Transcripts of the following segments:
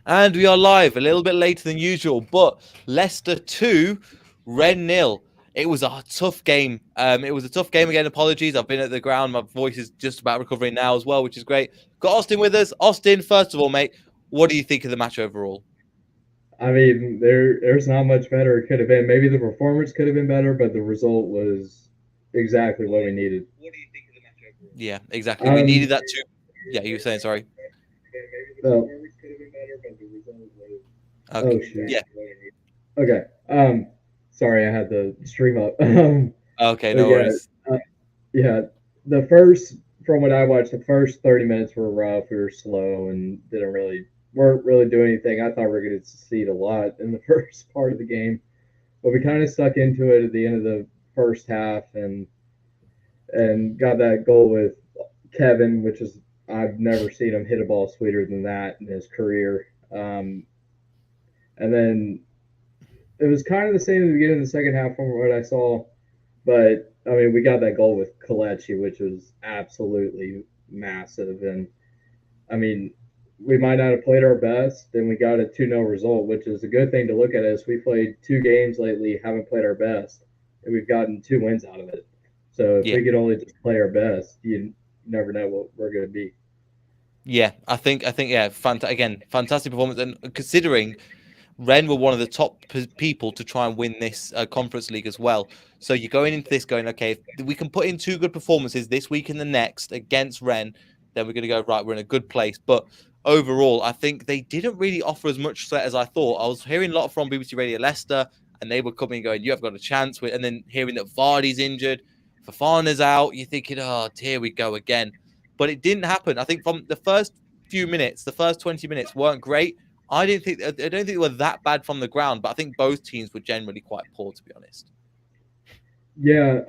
And we are live a little bit later than usual, but Leicester 2, Rennes 0. It was a tough game. It was a tough game again. Apologies. I've been at the ground. My voice is just about recovering now as well, which is great. Got Austin with us. Austin, first of all, mate, what do you think of the match overall? I mean, there's not much better it could have been. Maybe the performance could have been better, but the result was exactly what we needed. Yeah, exactly. We needed Um, that too. Yeah, you were saying, sorry. oh, Okay. oh shoot. Yeah. Okay. Sorry, I had the stream up. Okay, But no yeah, worries. uh, yeah. The first, from what I watched, the first 30 minutes were rough. We were slow and weren't really doing anything. I thought we were going to succeed a lot in the first part of the game, but we kind of stuck into it at the end of the first half and got that goal with Kevin, which is I've never seen him hit a ball sweeter than that in his career. And then it was kind of the same at the beginning of the second half from what I saw, but I mean we got that goal with Kalechi, which was absolutely massive, and I mean we might not have played our best, and we got a 2-0 result, which is a good thing to look at. As we played 2 games lately, haven't played our best, and we've gotten 2 wins out of it. So if Yeah. we could only just play our best, you never know what we're going to be. Yeah, yeah, fantastic performance. And considering Rennes were one of the top people to try and win this Conference League as well. So you're going into this going, okay, if we can put in two good performances this week and the next against Rennes, then we're going to go, right, we're in a good place. But overall, I think they didn't really offer as much threat as I thought. I was hearing a lot from BBC Radio Leicester, and they were coming and going, you have got a chance. And then hearing that Vardy's injured, Fofana's out, you're thinking, oh, here we go again. But it didn't happen. I think from the first few minutes, the first 20 minutes weren't great. I don't think they were that bad from the ground, but I think both teams were generally quite poor, to be honest. Yeah,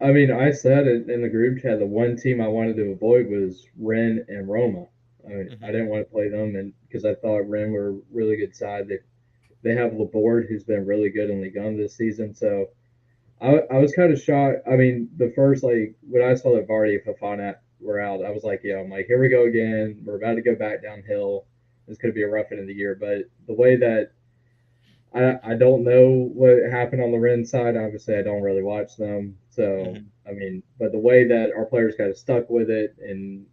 I mean, I said it in the group chat. The one team I wanted to avoid was Rennes and Roma. I mean, I Hmm. didn't want to play them, and because I thought Rennes were a really good side. They have Laborde, who's been really good in Ligue 1 this season. So I was kind of shocked. I mean, the first like when I saw that Vardy and Fofana were out, I was like, yeah, I'm like, here we go again. We're about to go back downhill. It's going to be a rough end of the year. But the way that I don't know what happened on the Rennes side. Obviously, I don't really watch them. So Hmm. I mean, but the way that our players kind of stuck with it and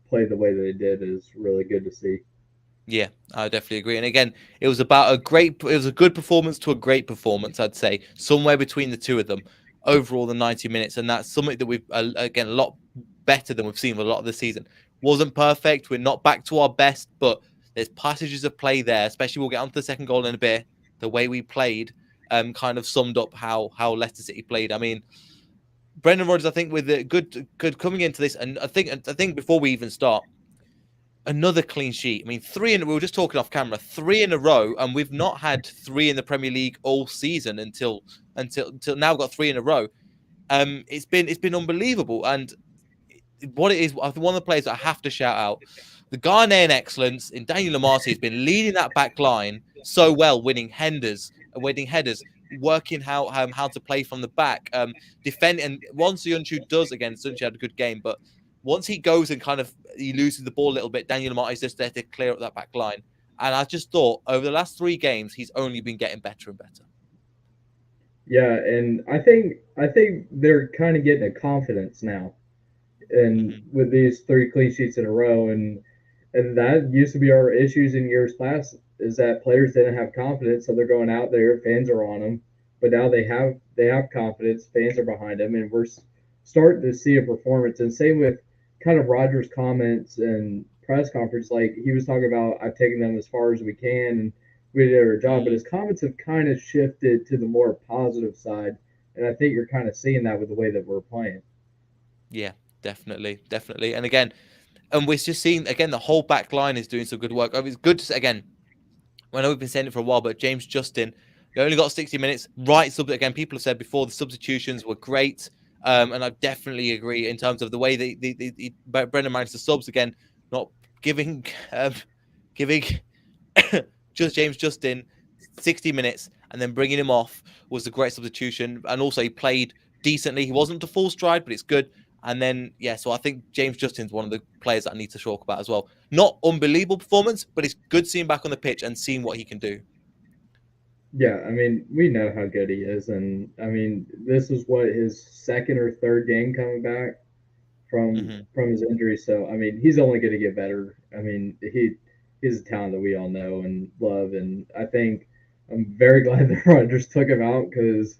played the way that they did is really good to see. Yeah, I definitely agree. And again, it was a good performance to a great performance, I'd say, somewhere between the two of them overall the 90 minutes. And that's something that we've, again, a lot better than we've seen a lot of the season. Wasn't perfect. We're not back to our best, but there's passages of play there, especially we'll get onto the second goal in a bit. The way we played kind of summed up how Leicester City played. I mean, Brendan Rodgers, I think, with the good coming into this, and I think before we even start, another clean sheet. I mean, we were just talking off camera, three in a row, and we've not had three in the Premier League all season until now. Got three in a row. It's been unbelievable, and what it is, I think one of the players that I have to shout out, the Ghanaian excellence in Daniel Amati has been leading that back line so well, winning headers, working how to play from the back, defend. And once Yunchu does again, Sunchi had a good game, but once he goes and kind of he loses the ball a little bit, Daniel Amati is just there to clear up that back line. And I just thought over the last 3 games, he's only been getting better and better. Yeah, and I think they're kind of getting a confidence now, and Hmm. with these 3 clean sheets in a row, and that used to be our issues in years past is that players didn't have confidence, so they're going out there, fans are on them, but now they have confidence, fans are behind them, and we're starting to see a performance. And same with kind of Rogers' comments and press conference, like he was talking about, I've taken them as far as we can, and we did our job, but his comments have kind of shifted to the more positive side, and I think you're kind of seeing that with the way that we're playing. Yeah, definitely. And again, and we're just seeing again the whole back line is doing some good work. It's good to again. I know we've been saying it for a while, but James Justin, he only got 60 minutes. Right, again, people have said before the substitutions were great, and I definitely agree in terms of the way Brendan managed the subs again, not giving um, giving just James Justin 60 minutes and then bringing him off was a great substitution. And also he played decently. He wasn't to full stride, but it's good. And then, yeah, so I think James Justin's one of the players that I need to talk about as well. Not unbelievable performance, but it's good seeing back on the pitch and seeing what he can do. Yeah, I mean, we know how good he is, and I mean, this is what his second or third game coming back Hmm. from his injury. So I mean, he's only going to get better. I mean, he's a talent that we all know and love, and I think I'm very glad that Rodgers took him out because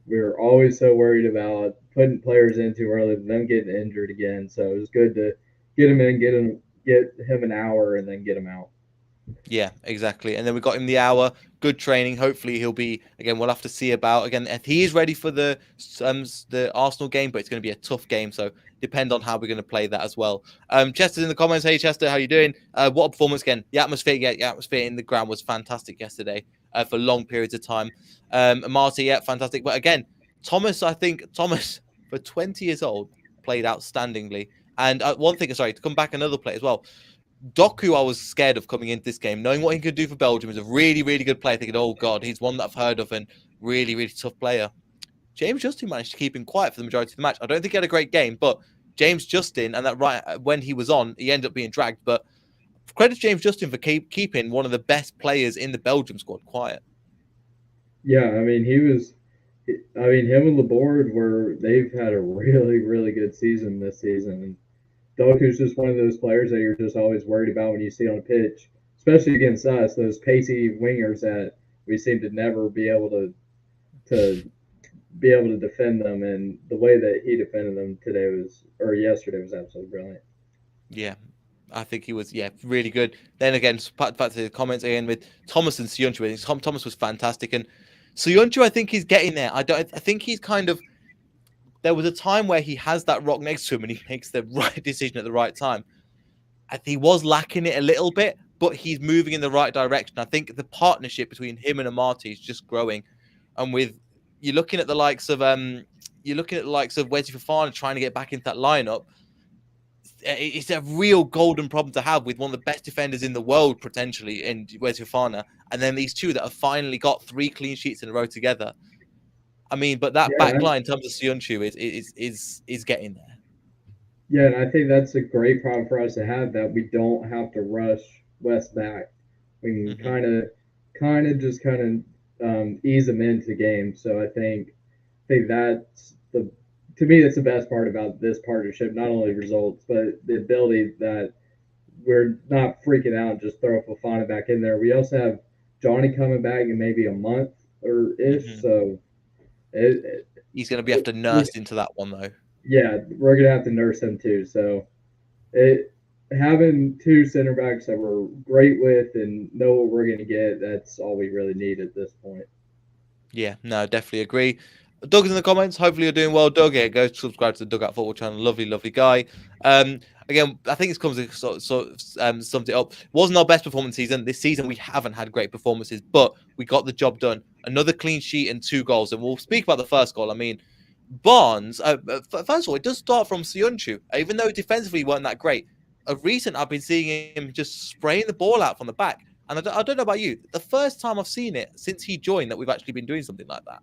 we were always so worried about putting players in too early and them getting injured again. So it was good to get him in, get him an hour, and then get him out. Yeah, exactly. And then we got him the hour, good training. Hopefully he'll be again. We'll have to see about again if he is ready for the Arsenal game, but it's going to be a tough game. So depend on how we're going to play that as well. Chester's in the comments. Hey Chester, how you doing? What a performance again? The atmosphere in the ground was fantastic yesterday for long periods of time. Marty, yeah, fantastic. But again, Thomas, I think Thomas for 20 years old played outstandingly. And one thing, sorry, to come back another play as well. Doku, I was scared of coming into this game, knowing what he could do for Belgium. Is a really, really good player. Thinking, oh god, he's one that I've heard of and really, really tough player. James Justin managed to keep him quiet for the majority of the match. I don't think he had a great game, but James Justin and that right when he was on, he ended up being dragged. But credit to James Justin for keeping one of the best players in the Belgium squad quiet. Yeah, I mean, he was. I mean, him and Laborde they've had a really, really good season this season. And Doku's just one of those players that you're just always worried about when you see on a pitch, especially against us, those pacey wingers that we seem to never be able to be able to defend them. And the way that he defended them yesterday was absolutely brilliant. Yeah, I think he was, yeah, really good. Then again, back to the comments again with Thomas and Suyuncu. I think Thomas was fantastic, and Suyuncu, I think he's getting there. I think he's kind of. There was a time where he has that rock next to him and he makes the right decision at the right time. I think he was lacking it a little bit, but he's moving in the right direction. I think the partnership between him and Amati is just growing, and with you're looking at the likes of Wesley Fofana trying to get back into that lineup. It's a real golden problem to have with one of the best defenders in the world potentially in Wesley Fofana, and then these two that have finally got 3 clean sheets in a row together. I mean, but that Yeah, back line in terms of Suyuncu is getting there. yeah, and I think that's a great problem for us to have that we don't have to rush West back. We can Hmm. kind of ease them into the game. So I think that's the to me that's the best part about this partnership. Not only results, but the ability that we're not freaking out and just throw Fofana back in there. We also have Johnny coming back in maybe a month or ish. Hmm. So it, He's going to be have to we nurse into that one though. yeah, we're gonna have to nurse him too. So it having two center backs that we're great with and know what we're gonna get, that's all we really need at this point. Yeah, no, definitely agree. Doug's in the comments. Hopefully you're doing well, Doug. Yeah, go subscribe to the Dugout Football channel. Lovely, lovely guy. Again, I think this comes to sums it up. It wasn't our best performance season. This season we haven't had great performances, but we got the job done. Another clean sheet and 2 goals, and we'll speak about the first goal. I mean, Barnes. First of all, it does start from Suyuncu, even though defensively he weren't that great. Of recent, I've been seeing him just spraying the ball out from the back. And I don't know about you. The first time I've seen it since he joined that we've actually been doing something like that,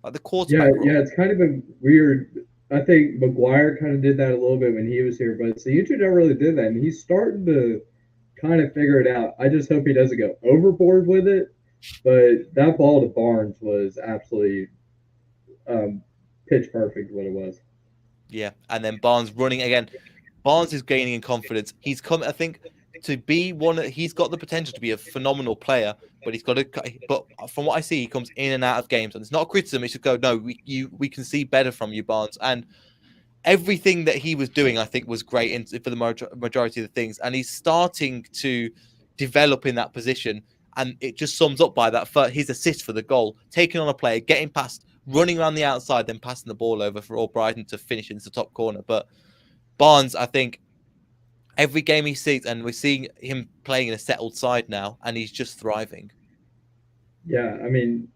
like the Yeah, quarterback yeah, role. it's kind of been weird. I think McGuire kind of did that a little bit when he was here, but Sayuchi never really did that, and he's starting to kind of figure it out. I just hope he doesn't go overboard with it. But that ball to Barnes was absolutely um, pitch perfect. What it was. Yeah, and then Barnes running again. Barnes is gaining in confidence. He's come, I think, to be one. He's got the potential to be a phenomenal player, but he's got to. But from what I see, he comes in and out of games, and it's not a criticism. It's just go, no, we can see better from you, Barnes, and everything that he was doing, I think, was great for the majority of the things, and he's starting to develop in that position. And it just sums up by that his assist for the goal, taking on a player, getting past, running around the outside, then passing the ball over for Albrighton to finish into the top corner. But Barnes, I think, every game he sees, and we're seeing him playing in a settled side now, and he's just thriving. Yeah, I mean,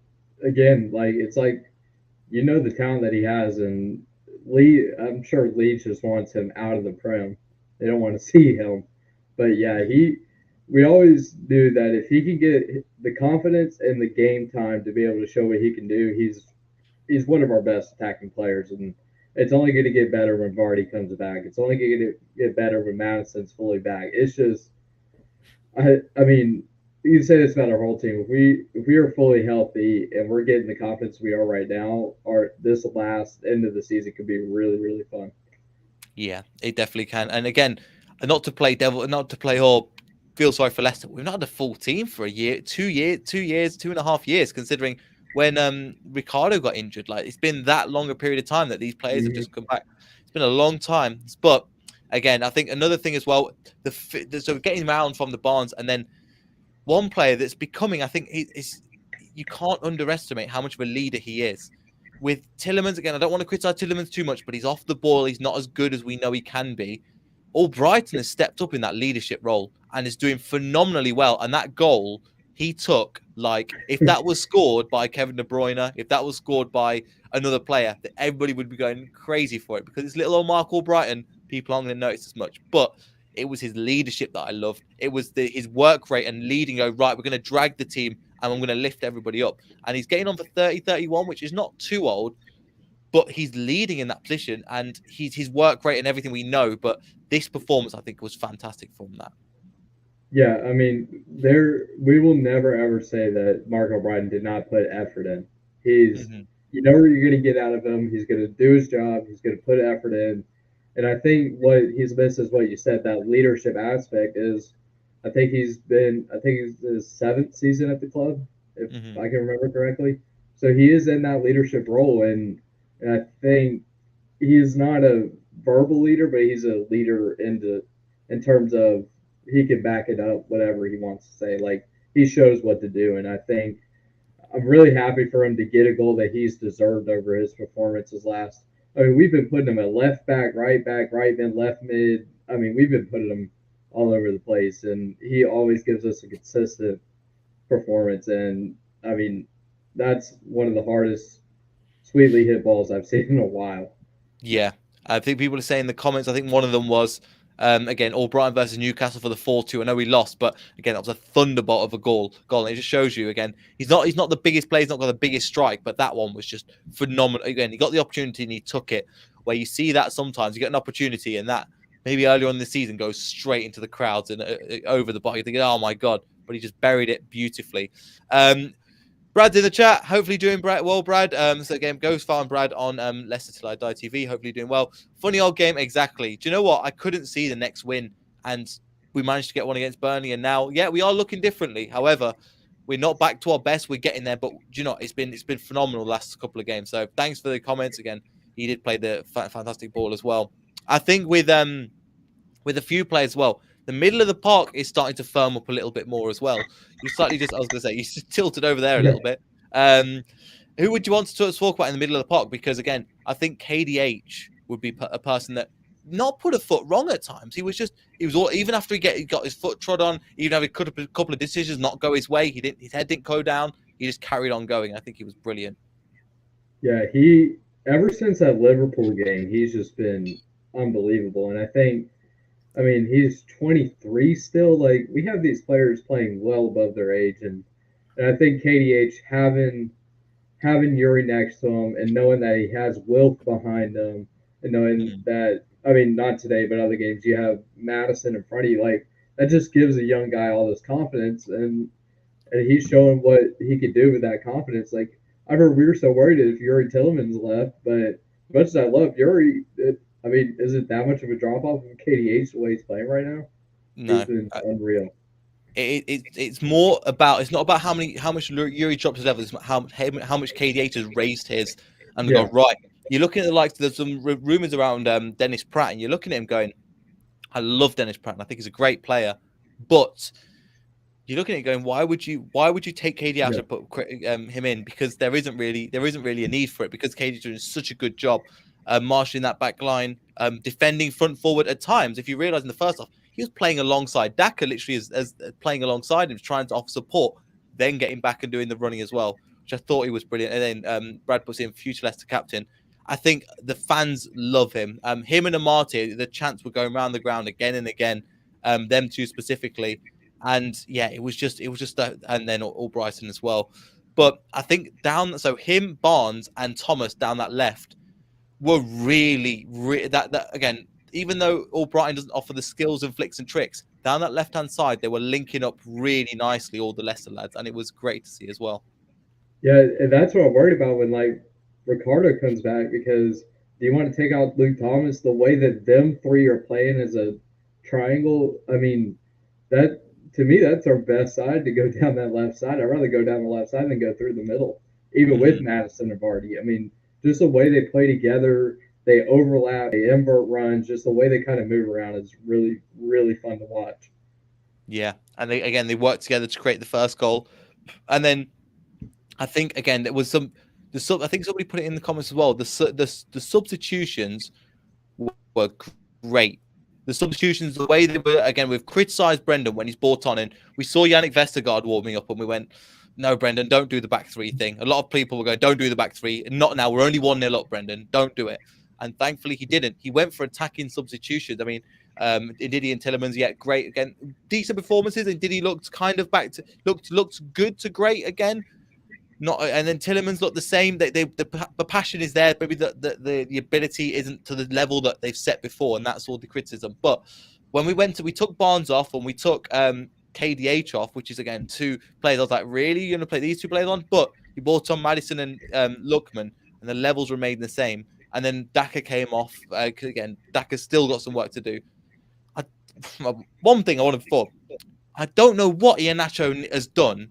again, like it's like the talent that he has, and Lee. I'm sure Lee just wants him out of the Prem. They don't want to see him, but yeah, Mm-hmm. We always knew that if he can get the confidence and the game time to be able to show what he can do, he's one of our best attacking players, and It's only going to get better when Vardy comes back. It's only going to get better when Madison's fully back. It's just, I mean, you can say this about our whole team. If we are fully healthy and we're getting the confidence we are right now, our this last end of the season could be really really fun. Yeah, it definitely can. And again, not to play devil, not to play or feel sorry for Leicester. We've not had a full team for a year, 2 years, 2 years, 2.5 years, considering when Ricardo got injured. Like it's been that long a period of time that these players have just Mm-hmm. come back. It's been a long time. But again, I think another thing as well, so getting around from the Barnes and then one player that's becoming, I think, is you can't underestimate how much of a leader he is. With Tillemans, again, I don't want to criticize Tillemans too much, but he's off the ball. He's not as good as we know he can be. All Brighton has stepped up in that leadership role and is doing phenomenally well. And that goal he took, like, if that was scored by Kevin De Bruyne, if that was scored by another player, that everybody would be going crazy for it because it's little old Mark Albrighton. People aren't going to notice as much. But it was his leadership that I loved. It was his work rate and leading. Go right, we're going to drag the team and I'm going to lift everybody up. And he's getting on for 30, 31, which is not too old, but he's leading in that position and he's his work rate and everything we know. But this performance, I think, was fantastic from that. Yeah, I mean, there we will never ever say that Mark O'Brien did not put effort in. He's, Mm-hmm. you know, what you're going to get out of him. He's going to do his job. He's going to put effort in, and I think what he's missed is what you said, that leadership aspect is. I think he's his seventh season at the club, if Mm-hmm. I can remember correctly. So he is in that leadership role, and I think he is not a verbal leader, but he's a leader in terms of he can back it up, whatever he wants to say. Like he shows what to do, and I think I'm really happy for him to get a goal that he's deserved over his performances last. I mean, we've been putting him at left back, right mid, left mid. I mean, we've been putting him all over the place, and he always gives us a consistent performance. And I mean, that's one of the hardest sweetly hit balls I've seen in a while. Yeah, I think people are saying in the comments. I think one of them was again Albrighton versus Newcastle for the 4-2. I know we lost, but again that was a thunderbolt of a goal. And it just shows you again he's not the biggest player, he's not got the biggest strike, but that one was just phenomenal. Again, he got the opportunity and he took it. Where you see that sometimes you get an opportunity and that maybe earlier on in the season goes straight into the crowds and over the bar. You think, oh my god, but he just buried it beautifully. Brad's in the chat. Hopefully doing well, Brad. So again, goes far and Brad on Leicester Till I Die TV. Hopefully doing well. Funny old game, exactly. Do you know what? I couldn't see the next win, and we managed to get one against Burnley, and now, yeah, we are looking differently. However, we're not back to our best. We're getting there, but do you know, it's been phenomenal the last couple of games. So thanks for the comments again. He did play the fantastic ball as well. I think with a few players as well. The middle of the park is starting to firm up a little bit more as well. You slightly just, I was going to say, you tilted over there a Yeah. little bit. Um, who would you want to talk about in the middle of the park? Because again, I think KDH would be a person that not put a foot wrong at times. He was all, even after he got his foot trod on, even after a couple of decisions not go his way, his head didn't go down. He just carried on going. I think he was brilliant. Yeah, he ever since that Liverpool game, he's just been unbelievable. And I mean, he's 23 still. Like we have these players playing well above their age, and I think KDH having Yuri next to him and knowing that he has Wilf behind him, and knowing Mm. that I mean, not today, but other games you have Madison in front of you. Like that just gives a young guy all this confidence, and he's showing what he could do with that confidence. Like I remember we were so worried if Yuri Tillemans left, but as much as I love Yuri, I mean, is it that much of a drop off from KDH the way he's playing right now? He's No, been unreal. it's more about it's not about how much Yuri dropped his level, it's how much KDH has raised his and Yeah, go right. You're looking at the likes. There's some rumors around Dennis Pratt, and you're looking at him going, I love Dennis Pratt, and I think he's a great player, but you're looking at it going, why would you take KD out yeah, and put him in? Because there isn't really a need for it because KD's doing such a good job marshalling that back line, defending front forward at times. If you realise in the first half, he was playing alongside Daka, literally as playing alongside him, trying to offer support, then getting back and doing the running as well, which I thought he was brilliant. And then Brad puts in future Leicester captain. I think the fans love him. Him and Amati, the chants were going around the ground again and again. Them two specifically. And yeah, it was just that, and then all Brighton as well. But I think so him, Barnes, and Thomas down that left. were really that again. Even though Albrighton doesn't offer the skills and flicks and tricks, down that left-hand side, they were linking up really nicely, all the Leicester lads, and it was great to see as well. Yeah, and that's what I'm worried about when like Ricardo comes back because do you want to take out Luke Thomas the way that them three are playing as a triangle? I mean, that to me that's our best side to go down that left side. I'd rather go down the left side than go through the middle, even with Madison and Vardy. I mean, just the way they play together, they overlap, they invert runs, just the way they kind of move around is really, really fun to watch. Yeah, and they worked together to create the first goal, and then I think again there was I think somebody put it in the comments as well. The substitutions were great. The substitutions, the way they were, again, we've criticised Brendan when he's brought on, and we saw Yannick Vestergaard warming up, and we went, no, Brendan, don't do the back three thing. A lot of people were going, don't do the back three. Not now. We're only 1-0 up, Brendan. Don't do it. And thankfully, he didn't. He went for attacking substitutions. I mean, Didi and Tillemans, yeah, great again. Decent performances, and Didi looked kind of back to looked good to great again. Not, and then Tillemans looked the same. The passion is there. Maybe the ability isn't to the level that they've set before, and that's all the criticism. But when we took Barnes off and we took KDH off, which is again 2 players, I was like, really, you're gonna play these 2 players on? But you brought on Madison and Lookman, and the levels remained the same. And then Daka came off again. Daka's still got some work to do. One thing I wanted before, I don't know what Iheanacho has done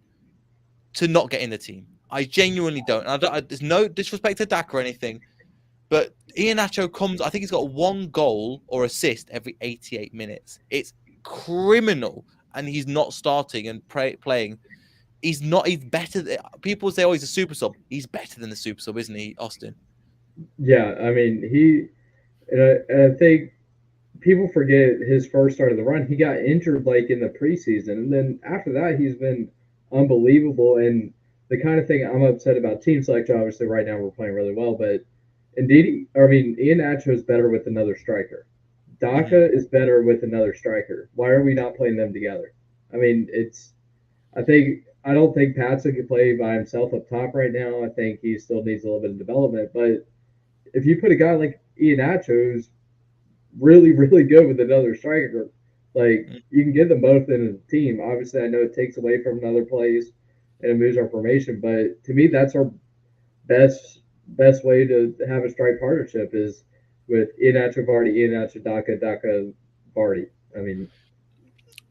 to not get in the team. I genuinely don't. There's no disrespect to Dak or anything, but Iheanacho comes. I think he's got 1 goal or assist every 88 minutes. It's criminal, and he's not starting and playing. He's not. He's better. People say, "Oh, he's a super sub." He's better than the super sub, isn't he, Austin? Yeah, I mean and I think people forget his first start of the run. He got injured like in the preseason, and then after that, he's been unbelievable. And the kind of thing I'm upset about team selection. Obviously, right now we're playing really well, but indeed, I mean, Iheanacho is better with another striker. Daka is better with another striker. Why are we not playing them together? I mean, I don't think Patson can play by himself up top right now. I think he still needs a little bit of development. But if you put a guy like Iheanacho who's really, really good with another striker. Like you can get them both in a team. Obviously, I know it takes away from another plays and it moves our formation, but to me, that's our best way to have a strike partnership is with Iheanacho Vardy, Iheanacho Daka Vardy. I mean,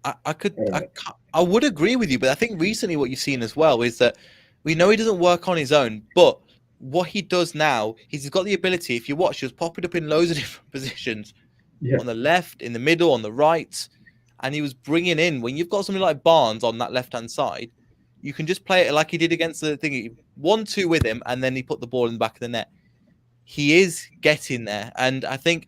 I would agree with you, but I think recently what you've seen as well is that we know he doesn't work on his own, but what he does now, he's got the ability. If you watch, he was popping up in loads of different positions. On the left, in the middle, on the right, and he was bringing in. When you've got somebody like Barnes on that left-hand side, you can just play it like he did against the thing. 1-2 with him, and then he put the ball in the back of the net. He is getting there, and I think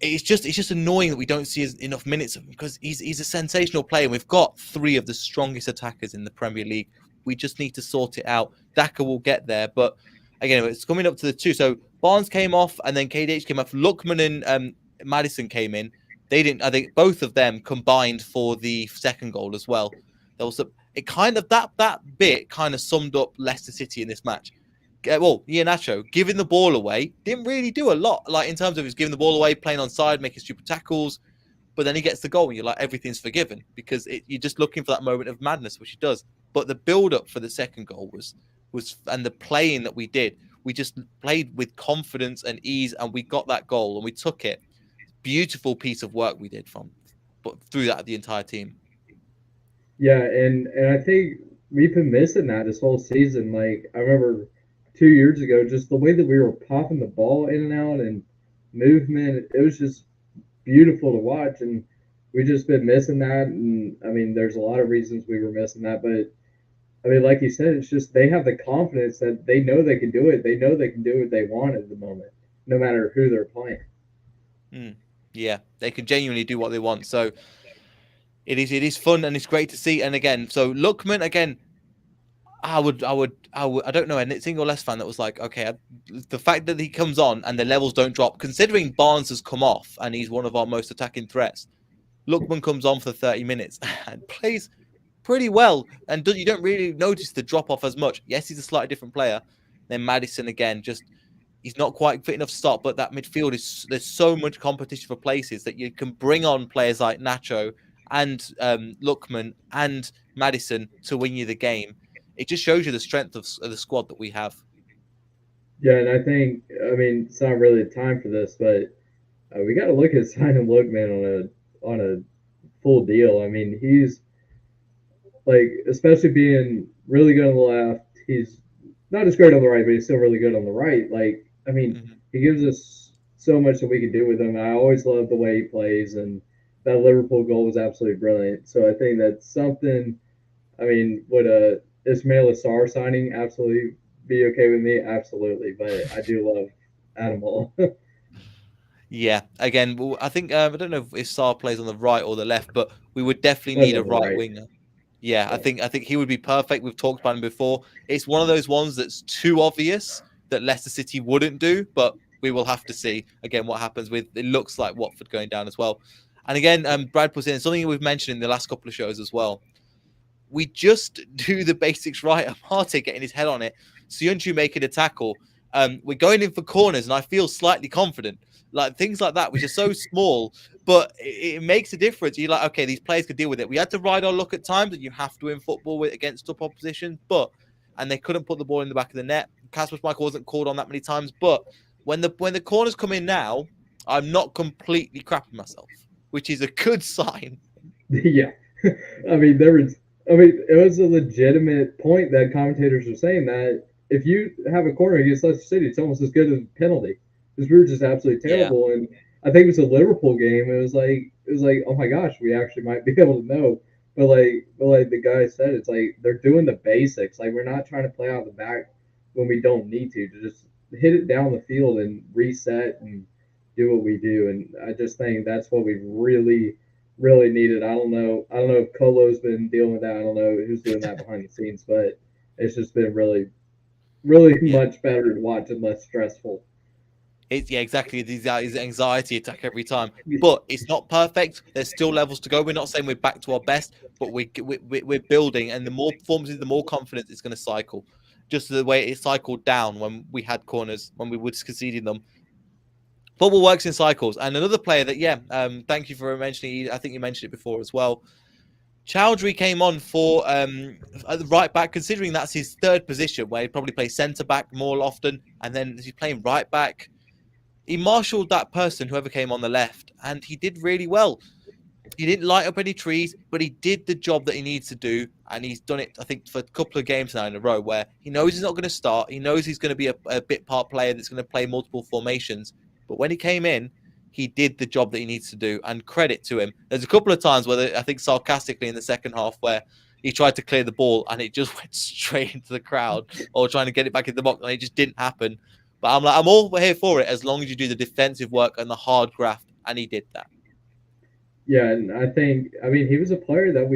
it's just annoying that we don't see enough minutes of him because he's a sensational player. We've got 3 of the strongest attackers in the Premier League. We just need to sort it out. Daka will get there, but again, it's coming up to the 2. So Barnes came off, and then KDH came off. Lookman and Madison came in. They didn't. I think both of them combined for the second goal as well. There was it kind of that bit kind of summed up Leicester City in this match. Well, Iheanacho giving the ball away didn't really do a lot. Like in terms of he's giving the ball away, playing on side, making stupid tackles, but then he gets the goal, and you're like everything's forgiven because you're just looking for that moment of madness, which he does. But the build up for the second goal was and the playing that we did, we just played with confidence and ease, and we got that goal and we took it. Beautiful piece of work we did but through that the entire team. Yeah, and I think we've been missing that this whole season. Like I remember 2 years ago, just the way that we were popping the ball in and out and movement, it was just beautiful to watch. And we've just been missing that. And I mean, there's a lot of reasons we were missing that, but I mean, like you said, it's just they have the confidence that they know they can do it. They know they can do what they want at the moment, no matter who they're playing. Yeah, they can genuinely do what they want. So it is fun and it's great to see. And again, so Lookman again, I don't know a single Leicester fan that was like, okay, the fact that he comes on and the levels don't drop, considering Barnes has come off and he's one of our most attacking threats. Lookman comes on for 30 minutes and plays pretty well, and you don't really notice the drop off as much. Yes, he's a slightly different player. Then Madison again, just He's not quite fit enough to start, but that midfield there's so much competition for places that you can bring on players like Nacho and Lookman and Madison to win you the game. It just shows you the strength of the squad that we have. Yeah, and I think, I mean, it's not really time for this, but we got to look at signing Lookman on a full deal. I mean, he's like, especially being really good on the left. He's not as great on the right, but he's still really good on the right. Like, I mean, Mm-hmm. he gives us so much that we can do with him. I always love the way he plays, and that Liverpool goal was absolutely brilliant. So I think that's something. I mean, would a Ismail Assar signing absolutely be okay with me? Absolutely, but I do love Animal. Yeah, again, I think I don't know if Sarr plays on the right or the left, but we would definitely Plays need a on the right right. winger. Yeah, I Yeah. think he would be perfect. We've talked about him before. It's one of those ones that's too obvious that Leicester City wouldn't do, but we will have to see again what happens with. It looks like Watford going down as well, and again, Brad puts in something we've mentioned in the last couple of shows as well. We just do the basics right. Partey getting his head on it, Soyuncu making a tackle. We're going in for corners, and I feel slightly confident. Like things like that, which are so small, but it makes a difference. You're like, okay, these players could deal with it. We had to ride our luck at times, and you have to in football against top opposition. And they couldn't put the ball in the back of the net. Kasper Schmeichel wasn't called on that many times. But when the corners come in now, I'm not completely crapping myself, which is a good sign. Yeah. I mean, there was. I mean, it was a legitimate point that commentators were saying that if you have a corner against Leicester City, it's almost as good as a penalty because we were just absolutely Yeah, terrible. And I think it was a Liverpool game. It was like, oh my gosh, we actually might be able to know. But like the guy said, it's like they're doing the basics. Like we're not trying to play out the back when we don't need to just hit it down the field and reset and do what we do. And I just think that's what we really needed. I don't know. I don't know if Colo's been dealing with that. I don't know who's doing that behind the scenes, but it's just been really yeah. much better to watch and less stressful. Yeah, exactly. These anxiety attack every time, but it's not perfect. There's still levels to go. We're not saying we're back to our best, but we're building, and the more performances, the more confidence it's going to cycle. Just the way it cycled down when we had corners, when we were conceding them. Football works in cycles. And another player that, yeah, thank you for mentioning. I think you mentioned it before as well. Chowdhury came on for at the right back, considering that's his third position, where he probably plays centre back more often, and then he's playing right back. He marshaled that person, whoever came on the left, and he did really well. He didn't light up any trees, but he did the job that he needs to do, and he's done it, I think, for a couple of games now in a row, where he knows he's not going to start. He knows he's going to be a bit part player that's going to play multiple formations. But when he came in, he did the job that he needs to do, and credit to him. There's a couple of times where I think sarcastically in the second half where he tried to clear the ball and it just went straight into the crowd, or trying to get it back in the box, and it just didn't happen. But I'm all here for it as long as you do the defensive work and the hard graft, and he did that. Yeah, and I mean he was a player that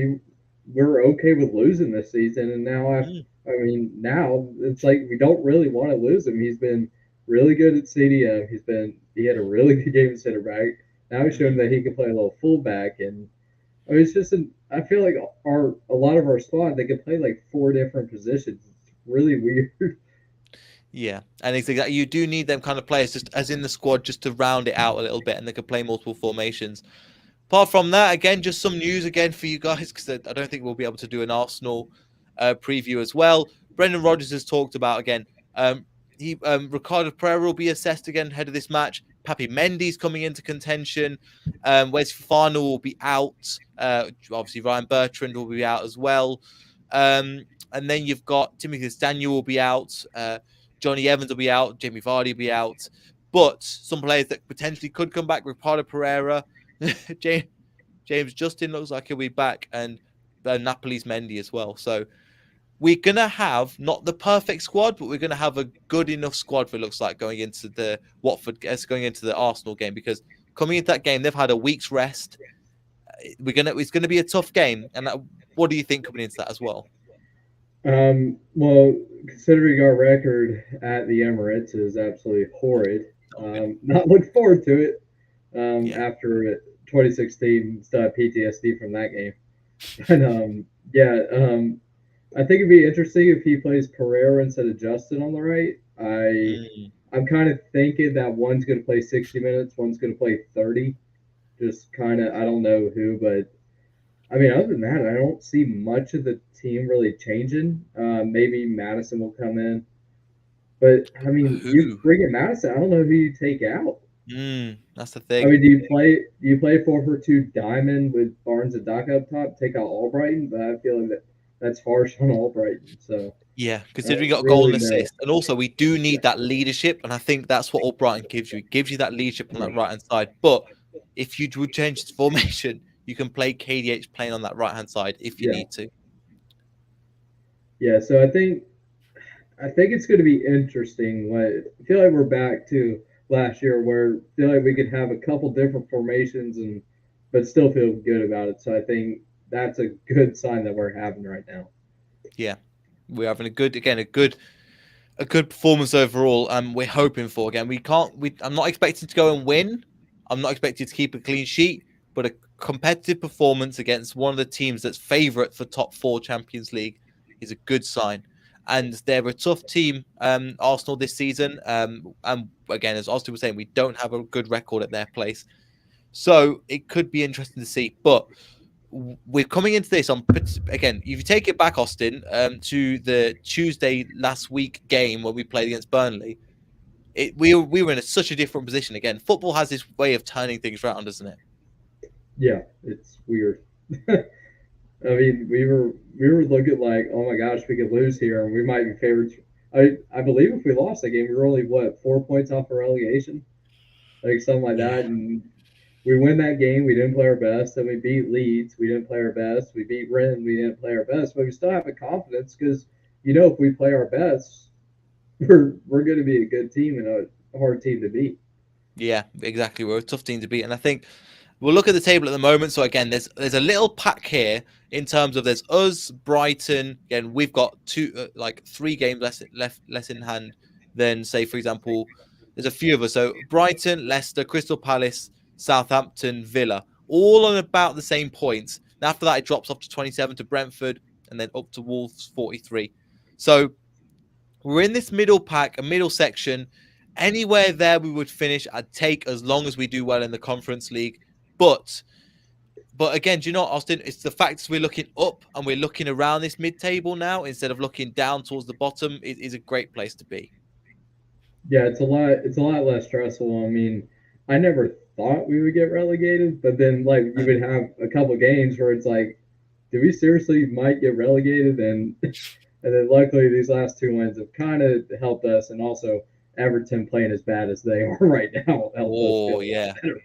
we're okay with losing this season, and now it's like we don't really want to lose him. He's been really good at CDM. He had a really good game at center back. Now he's shown Mm-hmm. that he can play a little fullback, and I mean, I feel like a lot of our squad they can play like four different positions. It's really weird. Yeah, and it's exactly you do need them kind of players just as in the squad just to round it out a little bit, and they can play multiple formations. Apart from that, again, just some news again for you guys because I don't think we'll be able to do an Arsenal preview as well. Brendan Rodgers has talked about again. He Ricardo Pereira will be assessed again ahead of this match. Papi Mendy's coming into contention. Wes Fofana will be out. Obviously, Ryan Bertrand will be out as well. And then you've got Timothy Daniel will be out. Johnny Evans will be out. Jamie Vardy will be out. But some players that potentially could come back, Ricardo Pereira, James Justin looks like he'll be back, and Napoli's Mendy as well. So we're gonna have not the perfect squad, but we're gonna have a good enough squad. It looks like going into the going into the Arsenal game, because coming into that game they've had a week's rest. It's gonna be a tough game, and what do you think coming into that as well? Well, considering our record at the Emirates is absolutely horrid, Not good. not looking forward to it. Yeah. After 2016, still have PTSD from that game. But yeah, I think it'd be interesting if he plays Pereira instead of Justin on the right. I Mm. I'm kind of thinking that one's going to play 60 minutes, one's going to play 30. Just kind of, I don't know who, but I mean, other than that, I don't see much of the team really changing. Maybe Madison will come in, but I mean, you Who? bring in Madison. I don't know who you take out. That's the I thing. mean, do you play 4-4-2 diamond with Barnes and Doc up top? Take out Albrighton, but I feel like that's harsh on Albrighton. So Yeah, I considering don't you got a goal really and know. assist, and also we do Yeah, need that leadership, and I think that's what Albrighton gives you. It gives you that leadership on that right hand side. But if you would change the formation, you can play KDH playing on that right hand side if you yeah, need to. yeah. So I think it's going to be interesting. I feel like we're back to last year, where I feel like we could have a couple different formations and but still feel good about it. So I think that's a good sign that we're having right now. Yeah, we're having a good performance overall. We're hoping for again. We can't. I'm not expecting to go and win. I'm not expecting to keep a clean sheet, but a competitive performance against one of the teams that's favourite for top four Champions League is a good sign. And they're a tough team, Arsenal this season. And again, as Austin was saying, we don't have a good record at their place, so it could be interesting to see. But we're coming into this on again. If you take it back, Austin, to the Tuesday last week game where we played against Burnley, we were in such a different position. Again, football has this way of turning things around, doesn't it? Yeah, it's weird. I mean, we were looking like, oh my gosh, we could lose here, and we might be favorites. I believe if we lost that game, we were only what 4 points off of relegation, like something like Yeah, that. And we win that game. We didn't play our best. Then we beat Leeds. We didn't play our best. We beat Rennes. We didn't play our best. But we still have the confidence because if we play our best, we're going to be a good team and a hard team to beat. yeah, exactly. We're a tough team to beat, and I think we'll look at the table at the moment. So again, there's a little pack here in terms of there's us, Brighton. Again, we've got like 3 games less in hand than say, for example, there's a few of us. So Brighton, Leicester, Crystal Palace, Southampton, Villa, all on about the same points. And after that, it drops off to 27 to Brentford, and then up to Wolves 43. So we're in this middle pack, a middle section. Anywhere there we would finish, I'd take as long as we do well in the Conference League. But again, do you know what, Austin? It's the fact that we're looking up and we're looking around this mid-table now instead of looking down towards the bottom. It is a great place to be. Yeah, it's a lot less stressful. I mean, I never thought we would get relegated, but then like you would have a couple games where it's like, do we seriously might get relegated? And and then luckily these last 2 wins have kind of helped us, and also Everton playing as bad as they are right now helped us Oh feel a lot yeah, better.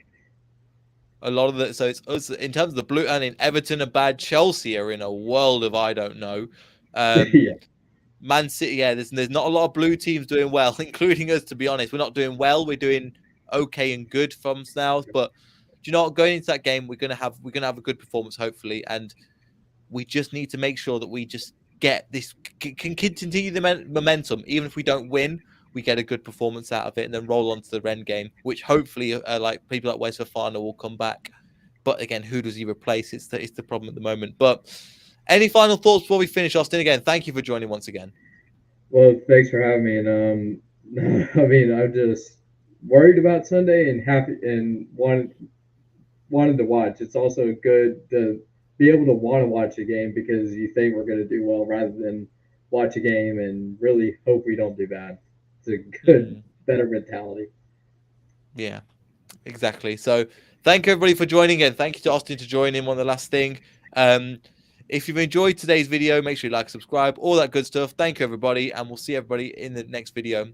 a lot of the so it's us in terms of the blue and in Everton are bad. Chelsea are in a world of I don't know. Um, Yeah, Man City, yeah, there's not a lot of blue teams doing well, including us. To be honest, we're not doing well. We're doing okay and good from now. But do you know what? Going into that game, we're gonna have a good performance, hopefully, and we just need to make sure that we just get this can continue the momentum, even if we don't win. We get a good performance out of it, and then roll on to the Rennes game, which hopefully, like people like Wes Fofana will come back. But again, who does he replace? It's the problem at the moment. But any final thoughts before we finish, Austin? Again, thank you for joining once again. well, thanks for having me. And I mean, I'm just worried about Sunday and happy and wanted to watch. It's also good to be able to want to watch a game because you think we're going to do well rather than watch a game and really hope we don't do bad. It's a good, Mm, better mentality. yeah, exactly. So thank you everybody for joining in. Thank you to Austin to join in on the last thing. Um, if you've enjoyed today's video, make sure you like, subscribe, all that good stuff. Thank you everybody, and we'll see everybody in the next video.